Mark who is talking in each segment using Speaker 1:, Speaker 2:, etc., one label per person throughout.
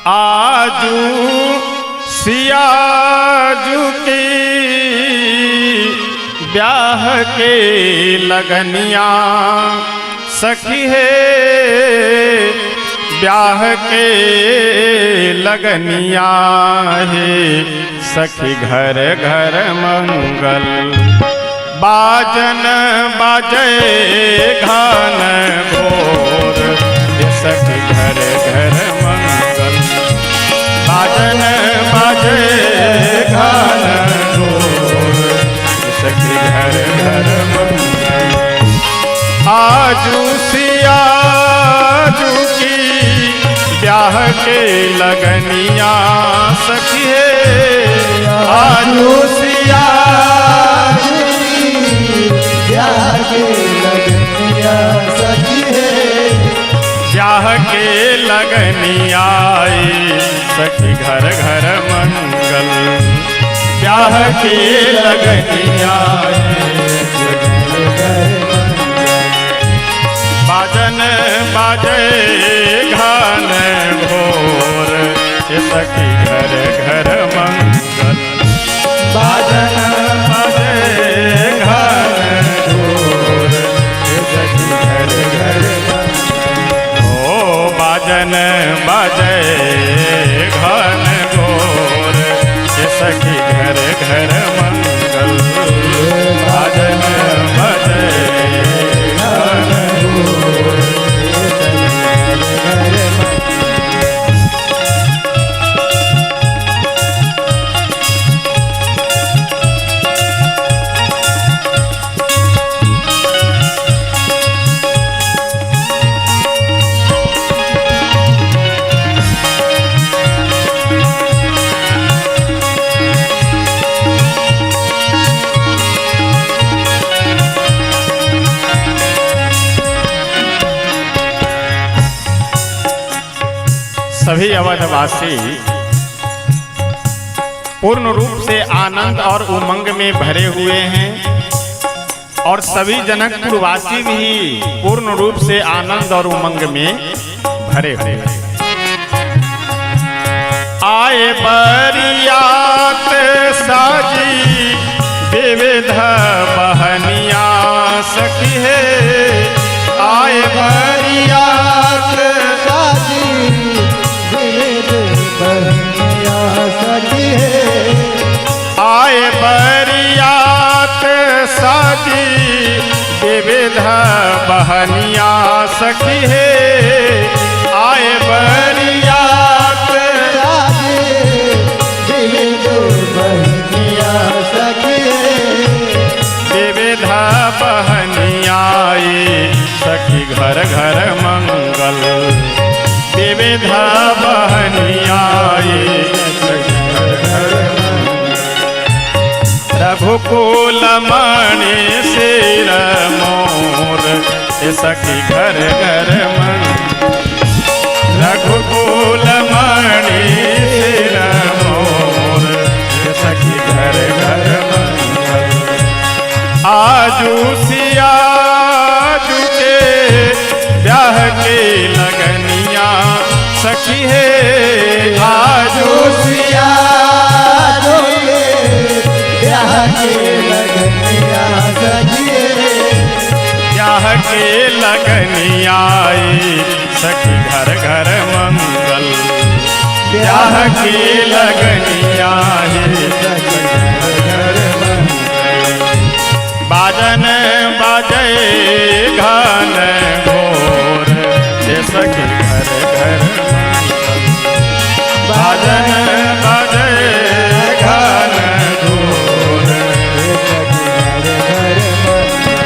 Speaker 1: आजू सियाजू की ब्याह के लगनिया सखी है, ब्याह के लगनिया है सखी घर घर मंगल। बाजन बाजे घन घोर सखी घर घर मंगल। बाजन बाजे घन घोर सखी घर घर मंगल। आजू सियाजू की ब्याह के लगनिया सखी है, आजू सियाजू
Speaker 2: ब्याह के लगनिया सखी है,
Speaker 1: ब्याह के लगनिया सखी घर घर मंगल। ब्याह के लगनिया बाजन बाजे घन घोर सखी घर घर मंगल। बाजन बाजे घन घोर सखी घर घर मंगल। ओ बाजन बाजे घन घोर सखी घर घर मंगल। बाजन बाजे सभी अवधवासी पूर्ण रूप से आनंद और उमंग में भरे हुए हैं और सभी जनकपुरवासी भी पूर्ण रूप से आनंद और उमंग में भरे हुए हैं। आए बरियात साजी विविध बहनिया सखी है, आए बरियात
Speaker 2: साजी बहनिया सखी है,
Speaker 1: आए बरियात साजी विविध बहनिया सखी है, आए बरियात
Speaker 2: साजी विविध बहनिया सखी है,
Speaker 1: विविध बहनिया सखी घर घर मंगल। विविध बहनिया सखी घर घर मंगल। रघुकुल मणि सिर मोर सखी घर घर मंगल। रघुकुल मणि सिर मोर सखी घर घर मंगल। आजू सियाजू के ब्याह के लगनिया सखी है, आजू
Speaker 2: सियाजू के ब्याह के लगनिया सखी है,
Speaker 1: ब्याह के लगनिया सखी घर घर मंगल। ब्याह के लगनिया सखी घर घर मंगल। बाजन बाजे घन घोर सखी घर घर मंगल। बाजन बाजे घन घोर सखी घर घर मंगल।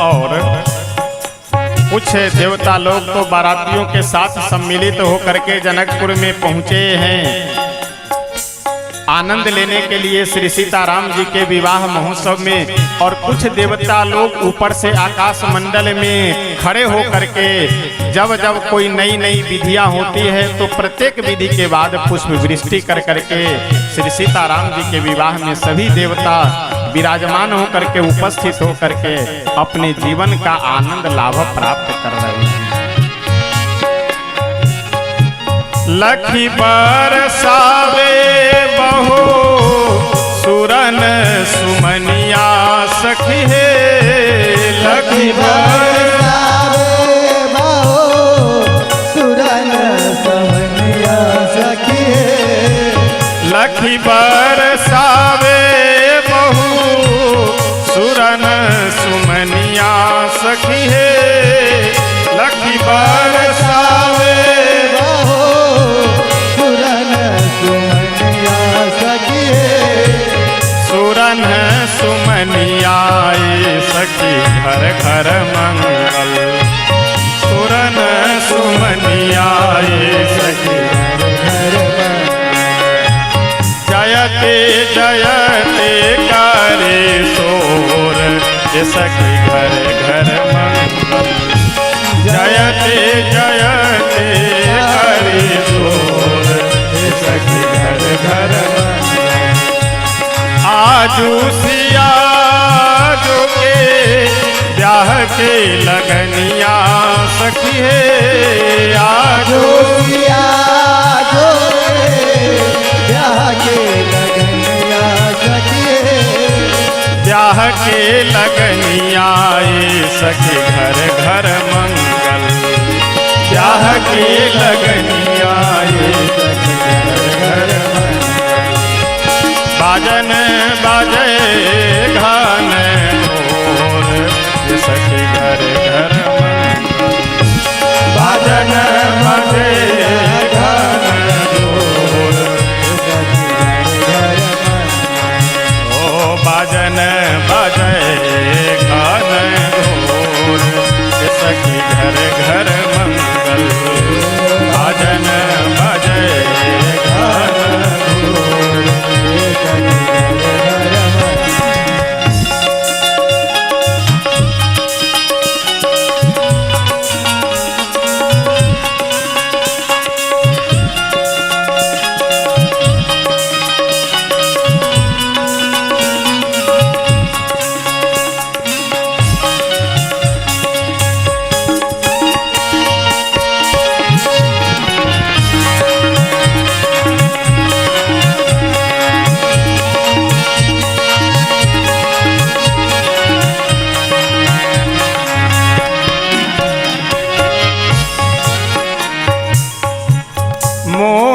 Speaker 1: और कुछ देवता लोग तो बारातियों के साथ सम्मिलित होकर के जनकपुर में पहुंचे हैं आनंद लेने के लिए श्री सीताराम जी के विवाह महोत्सव में। और कुछ देवता लोग ऊपर से आकाश मंडल में खड़े होकर के जब जब कोई नई नई विधियां होती है तो प्रत्येक विधि के बाद पुष्प वृष्टि कर करके श्री सीताराम जी के विवाह में सभी देवता विराजमान होकर के उपस्थित होकर के अपने जीवन का आनंद लाभ प्राप्त कर रहे हैं। लखी बरसावे बहो सुरन सुमनिया सखी है। लखी
Speaker 2: बरसावे बहो सुरन सुमनिया सखी है।
Speaker 1: लखी बरसावे बहू सुरन सुमनिया सखी है। लखी बरसावे सुरन सुमनिया सखी घर घर मंगल। सुरन सुमनिया सखी घर जयते जयते करे शोर सखी घर घर मंगल। जयते जयते करे शोर सखी घर घर आजू सिया जो के ब्याह के लगनिया सखी है। आजू
Speaker 2: सिया जो ब्याह के लगनिया सखी है।
Speaker 1: ब्याह के लगनिया सखी घर घर मंगल। ब्याह के लगनिया सखी घर घर बाजन बाजे घन ढोल सखी घर घर बाजन बाजे घन ढोल ओ बाजन बाजे घन ढोल सखी घर घर मंगल। बाजन बाजे घन ढोल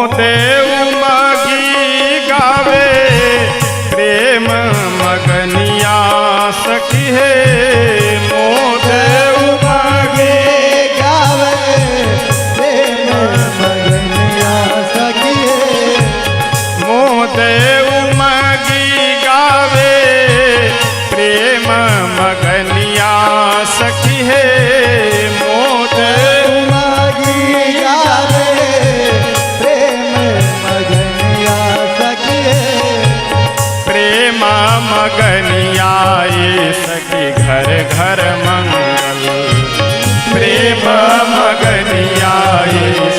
Speaker 1: देव मगी गावे प्रेम मगनिया सखी है। मोदेव
Speaker 2: मगी गावे प्रेम मगनिया सखी है।
Speaker 1: मोदेव मगी गावे प्रेम मगनिया सखी है। मोदेव
Speaker 2: मगी गावे मगनिया
Speaker 1: सखी घर घर मंगल। प्रेम मगनिया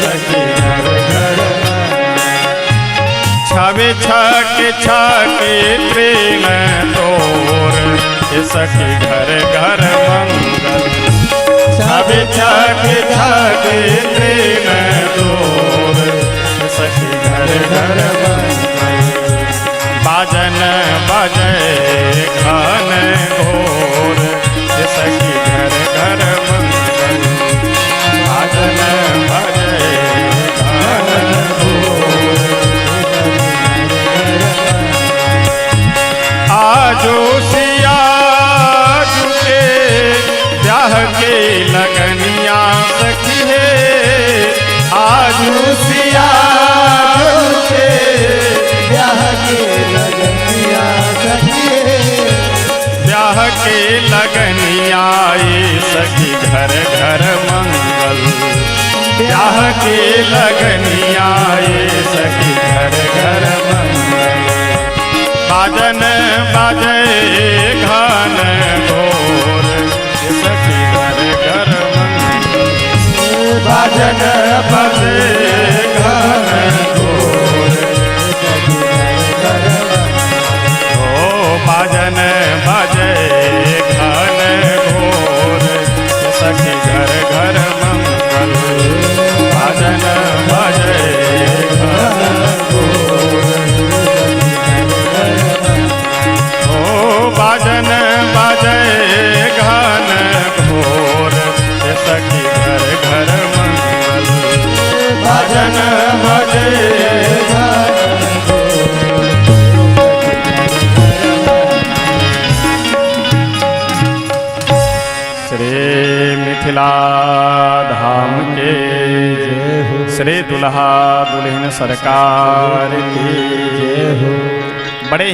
Speaker 1: सखी घर घर छवे छके छके प्रेम तोर सखी घर घर मंगल। छवे छके छके प्रेम तोर सखी घर घर मंगल। बाजन बजे घन घोर सखी घर घर मंगल। बाजन बजे घन घोर आजो सिया जुके ब्याह के लगनिया सखी है। आजो सिया जुके
Speaker 2: ब्याह के लगनिया सखी है।
Speaker 1: ब्याह के लगनिया सखी घर घर मंगल। ब्याह के लगनिया ये सखी घर घर मंगल। बाजन बाजे घन घोर ये सखी घर घर मंगल।
Speaker 2: बाजन
Speaker 1: बाजे घन घोर ओ बाजन बाजे घन घोर ये सखी घर घर मंगल। बाजन बाजे घन ओ बाजन बाजे घन घोर ये सखी घर घर मंगल। बाजन बाजे श्री मिथिला धाम के श्री दुल्हा दुल्हन सरकार की बड़े